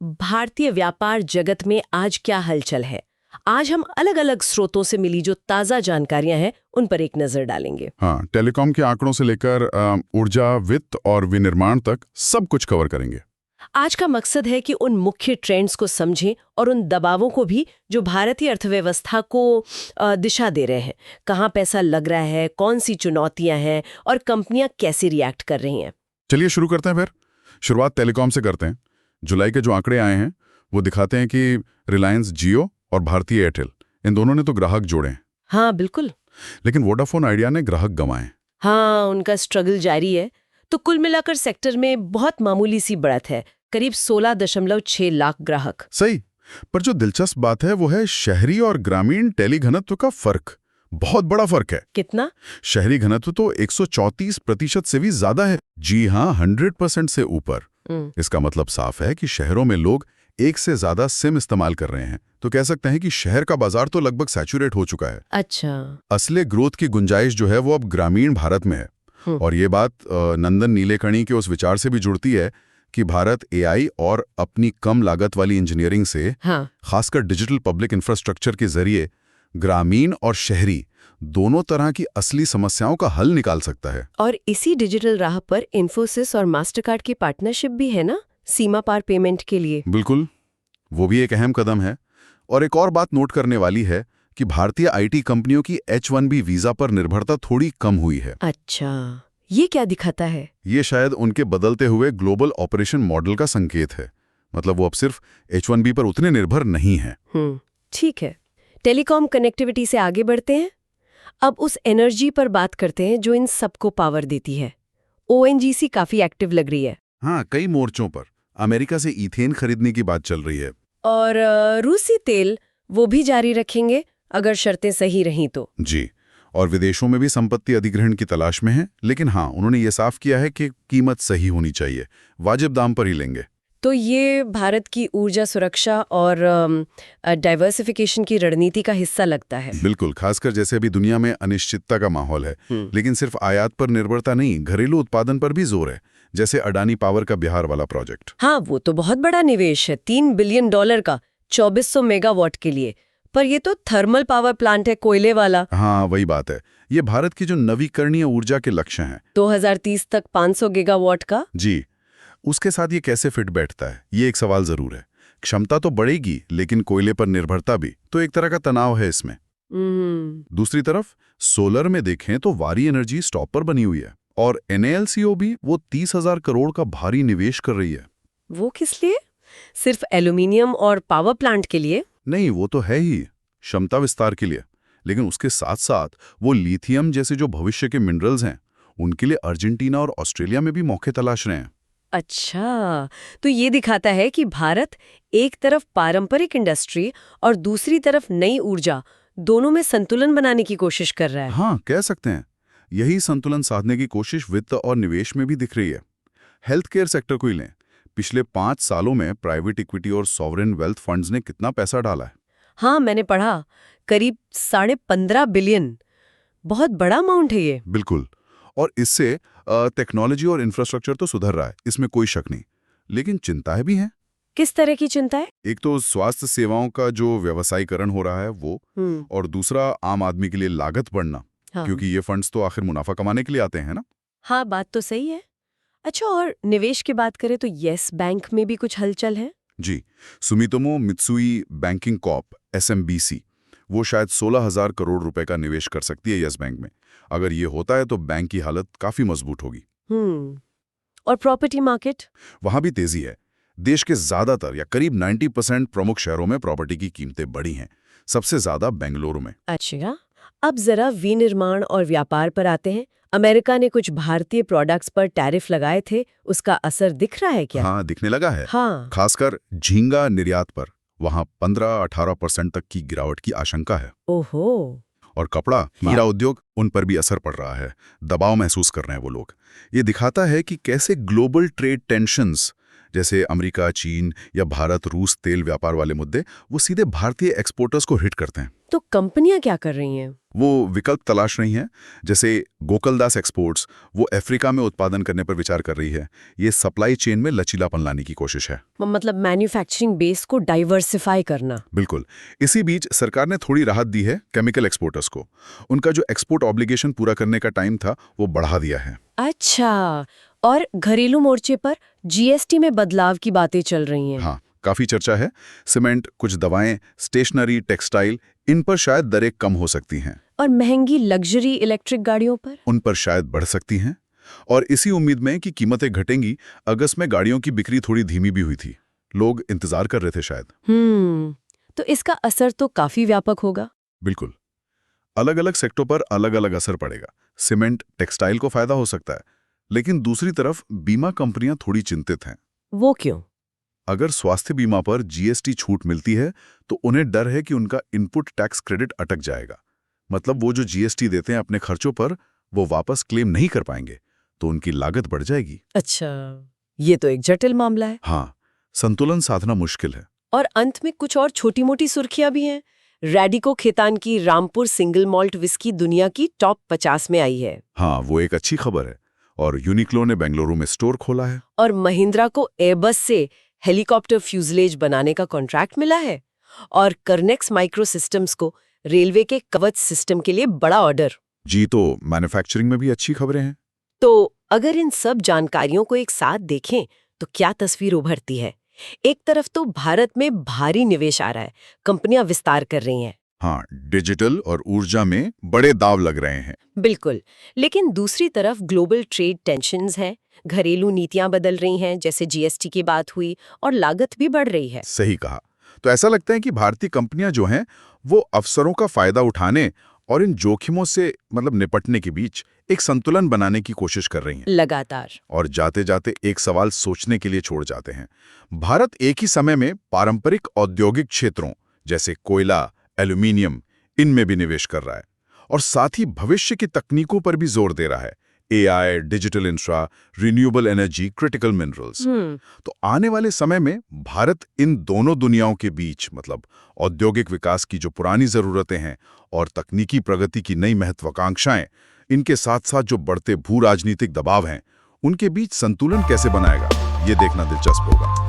भारतीय व्यापार जगत में आज क्या हलचल है। आज हम अलग अलग स्रोतों से मिली जो ताज़ा जानकारियां हैं उन पर एक नजर डालेंगे। हाँ, टेलीकॉम के आंकड़ों से लेकर ऊर्जा, वित्त और विनिर्माण तक सब कुछ कवर करेंगे। आज का मकसद है कि उन मुख्य ट्रेंड्स को समझें और उन दबावों को भी जो भारतीय अर्थव्यवस्था को दिशा दे रहे हैं। कहाँ पैसा लग रहा है, कौन सी चुनौतियां हैं और कंपनियां कैसे रिएक्ट कर रही हैं। चलिए शुरू करते हैं फिर। शुरुआत टेलीकॉम से करते हैं। जुलाई के जो आंकड़े आए हैं वो दिखाते हैं कि रिलायंस जियो और भारतीय एयरटेल, इन दोनों ने तो ग्राहक जोड़े हैं। हाँ बिल्कुल। लेकिन वोडाफोन आइडिया ने ग्राहक गंवाए। हाँ, उनका स्ट्रगल जारी है। तो कुल मिलाकर सेक्टर में बहुत मामूली सी बढ़त है, करीब 16.6 लाख ग्राहक। सही, पर जो दिलचस्प बात है वो है शहरी और ग्रामीण टेली घनत्व का फर्क। बहुत बड़ा फर्क है। कितना? शहरी घनत्व तो 134% से भी ज्यादा है। जी हाँ, 100% से ऊपर। इसका मतलब साफ है कि शहरों में लोग एक से ज्यादा सिम इस्तेमाल कर रहे हैं। तो कह सकते हैं कि शहर का बाजार तो लगभग सैचुरेट हो चुका है। अच्छा। असली ग्रोथ की गुंजाइश जो है वो अब ग्रामीण भारत में है। और ये बात नंदन नीलेकणी के उस विचार से भी जुड़ती है कि भारत एआई और अपनी कम लागत वाली इंजीनियरिंग से, हाँ। खासकर डिजिटल पब्लिक इंफ्रास्ट्रक्चर के जरिए ग्रामीण और शहरी दोनों तरह की असली समस्याओं का हल निकाल सकता है। और इसी डिजिटल राह पर इन्फोसिस और मास्टरकार्ड की पार्टनरशिप भी है ना, सीमा पार पेमेंट के लिए। बिल्कुल, वो भी एक अहम कदम है। और एक और बात नोट करने वाली है कि भारतीय आईटी कंपनियों की H1B वीजा पर निर्भरता थोड़ी कम हुई है। अच्छा, ये क्या दिखाता है? ये शायद उनके बदलते हुए ग्लोबल ऑपरेशन मॉडल का संकेत है। मतलब वो अब सिर्फ H1B पर उतने निर्भर नहीं है। ठीक है। टेलीकॉम कनेक्टिविटी से आगे बढ़ते हैं। अब उस एनर्जी पर बात करते हैं जो इन सबको पावर देती है। ONGC काफी एक्टिव लग रही है। हाँ, कई मोर्चों पर अमेरिका से ईथेन खरीदने की बात चल रही है। और रूसी तेल वो भी जारी रखेंगे अगर शर्तें सही रहीं तो। जी, और विदेशों में भी संपत्ति अधिग्रहण की तलाश में है। लेकिन हाँ, उन्होंने ये साफ किया है कि कीमत सही होनी चाहिए, वाजिब दाम पर ही लेंगे। तो ये भारत की ऊर्जा सुरक्षा और डाइवर्सिफिकेशन की रणनीति का हिस्सा लगता है। बिल्कुल, खासकर जैसे अभी दुनिया में अनिश्चितता का माहौल है। लेकिन सिर्फ आयात पर निर्भरता नहीं, घरेलू उत्पादन पर भी जोर है, जैसे अडानी पावर का बिहार वाला प्रोजेक्ट। हाँ, वो तो बहुत बड़ा निवेश है, $3 बिलियन का 2400 मेगावाट के लिए। पर ये तो थर्मल पावर प्लांट है, कोयले वाला। हाँ, वही बात है। ये भारत की जो नवीकरणीय ऊर्जा के लक्ष्य हैं 2030 तक 500 गीगावाट का। जी, उसके साथ ये कैसे फिट बैठता है, ये एक सवाल जरूर है। क्षमता तो बढ़ेगी, लेकिन कोयले पर निर्भरता भी, तो एक तरह का तनाव है इसमें। दूसरी तरफ सोलर में देखें तो वारी एनर्जी स्टॉप पर बनी हुई है, और NALCO भी वो 30,000 करोड़ का भारी निवेश कर रही है। वो किस लिए? सिर्फ एल्यूमिनियम और पावर प्लांट के लिए? नहीं, वो तो है ही क्षमता विस्तार के लिए, लेकिन उसके साथ साथ वो लिथियम जैसे जो भविष्य के मिनरल्स हैं उनके लिए अर्जेंटीना और ऑस्ट्रेलिया में भी मौके तलाश रहे हैं। अच्छा, तो ये दिखाता है कि भारत एक तरफ पारंपरिक इंडस्ट्री और दूसरी तरफ नई ऊर्जा, दोनों में संतुलन बनाने की कोशिश कर रहा है। हाँ, कह सकते हैं। यही संतुलन साधने की कोशिश वित्त और निवेश में भी दिख रही है। हेल्थ केयर सेक्टर को ही लें, पिछले 5 सालों में प्राइवेट इक्विटी और सॉवरेन वेल्थ फंड्स ने कितना पैसा डाला है। हाँ, मैंने पढ़ा, करीब 15.5 बिलियन। बहुत बड़ा अमाउंट है ये। बिल्कुल, और इससे टेक्नोलॉजी और इंफ्रास्ट्रक्चर तो सुधर रहा है, इसमें कोई शक नहीं। लेकिन चिंताएं भी हैं। किस तरह की चिंता है? एक तो स्वास्थ्य सेवाओं का जो व्यवसायीकरण हो रहा है वो, और दूसरा आम आदमी के लिए लागत बढ़ना। हाँ। क्योंकि ये फंड्स तो आखिर मुनाफा कमाने के लिए आते हैं ना। हाँ, बात तो सही है। अच्छा, और निवेश की बात करें तो येस बैंक में भी कुछ हलचल है। जी, Sumitomo Mitsui Banking Corp SMBC वो शायद 16,000 करोड़ रुपए का निवेश कर सकती है येस बैंक में। अगर ये होता है तो बैंक की हालत काफी मजबूत होगी। और प्रॉपर्टी मार्केट? वहां भी तेजी है। देश के ज्यादातर या करीब 90% प्रमुख शहरों में प्रॉपर्टी की कीमतें बढ़ी हैं, सबसे ज्यादा बेंगलुरु में। अच्छा, अब जरा विनिर्माण और व्यापार पर आते हैं। अमेरिका ने कुछ भारतीय प्रोडक्ट्स पर टैरिफ लगाए थे, उसका असर दिख रहा है क्या? हाँ, दिखने लगा है। हाँ। खासकर झींगा निर्यात पर वहां 15-18% तक की गिरावट की आशंका है। ओहो। और कपड़ा, हीरा उद्योग, उन पर भी असर पड़ रहा है। दबाव महसूस कर रहे हैं वो लोग। ये दिखाता है कि कैसे ग्लोबल ट्रेड टेंशंस जैसे अमेरिका, चीन या भारत रूस तेल व्यापार वाले मुद्दे वो सीधे भारतीय एक्सपोर्टर्स को हिट करते हैं। तो कंपनियां क्या कर रही हैं? वो विकल्प तलाश रही हैं। जैसे गोकुलदास एक्सपोर्ट्स, वो अफ्रीका में उत्पादन करने पर विचार कर रही है। ये सप्लाई चेन में लचीलापन लाने की कोशिश है। मतलब मैन्युफैक्चरिंग बेस को डाइवर्सिफाई करना। बिल्कुल। इसी बीच सरकार ने थोड़ी राहत दी है केमिकल एक्सपोर्टर्स को। उनका जो एक्सपोर्ट ऑब्लिगेशन पूरा करने का टाइम था वो बढ़ा दिया है। अच्छा, और घरेलू मोर्चे पर जीएसटी में बदलाव की बातें चल रही हैं। हाँ, काफी चर्चा है। सीमेंट, कुछ दवाएं, स्टेशनरी, टेक्सटाइल, इन पर शायद दरें कम हो सकती हैं। और महंगी लग्जरी इलेक्ट्रिक गाड़ियों पर? उन पर शायद बढ़ सकती हैं। और इसी उम्मीद में कि कीमतें घटेंगी, अगस्त में गाड़ियों की बिक्री थोड़ी धीमी भी हुई थी। लोग इंतजार कर रहे थे शायद। तो इसका असर तो काफी व्यापक होगा। बिल्कुल। अलग अलग सेक्टरों पर अलग अलग असर पड़ेगा। सीमेंट, टेक्सटाइल को फायदा हो सकता है, लेकिन दूसरी तरफ बीमा कंपनियां थोड़ी चिंतित हैं। वो क्यों? अगर स्वास्थ्य बीमा पर जीएसटी छूट मिलती है तो उन्हें डर है कि उनका इनपुट टैक्स क्रेडिट अटक जाएगा। मतलब वो जो जीएसटी देते हैं अपने खर्चों पर, वो वापस क्लेम नहीं कर पाएंगे, तो उनकी लागत बढ़ जाएगी। अच्छा, ये तो एक जटिल मामला है। हाँ, संतुलन साधना मुश्किल है। और अंत में कुछ और छोटी-मोटी सुर्खियां भी हैं। रैडिको खेतान की रामपुर सिंगल मॉल्ट विस्की दुनिया की टॉप 50 में आई है। हाँ, वो एक अच्छी खबर है। और यूनिक्लो ने बेंगलुरु में स्टोर खोला है। और महिंद्रा को एयरबस से हेलीकॉप्टर फ्यूजलेज बनाने का कॉन्ट्रैक्ट मिला है। और कर्नेक्स माइक्रो सिस्टम्स को रेलवे के कवच सिस्टम के लिए बड़ा ऑर्डर। जी, तो मैन्युफैक्चरिंग में भी अच्छी खबरें हैं। तो अगर इन सब जानकारियों को एक साथ देखें तो क्या तस्वीर उभरती है? एक तरफ तो भारत में भारी निवेश आ रहा है, कंपनियां विस्तार कर रही हैं। हाँ, डिजिटल और ऊर्जा में बड़े दांव लग रहे हैं। बिल्कुल, लेकिन दूसरी तरफ ग्लोबल ट्रेड टेंशन्स हैं, घरेलू नीतियां बदल रही हैं, जैसे जीएसटी की बात हुई, और लागत भी बढ़ रही है। सही कहा। तो ऐसा लगता है कि भारतीय कंपनियां जो हैं वो अवसरों का फायदा उठाने और इन जोखिमों से निपटने के बीच एक संतुलन बनाने की कोशिश कर रही हैं। लगातार। और जाते जाते एक सवाल सोचने के लिए छोड़ जाते हैं। भारत एक ही समय में पारंपरिक औद्योगिक क्षेत्रों जैसे कोयला, एल्यूमीनियम, इनमें भी निवेश कर रहा है और साथ ही भविष्य की तकनीकों पर भी जोर दे रहा है। AI, digital infra, renewable energy, critical minerals. तो आने वाले समय में भारत इन दोनों दुनियाओं के बीच औद्योगिक विकास की जो पुरानी जरूरतें हैं और तकनीकी प्रगति की नई महत्वाकांक्षाएं, इनके साथ साथ जो बढ़ते भू राजनीतिक दबाव हैं, उनके बीच संतुलन कैसे बनाएगा, ये देखना दिलचस्प होगा।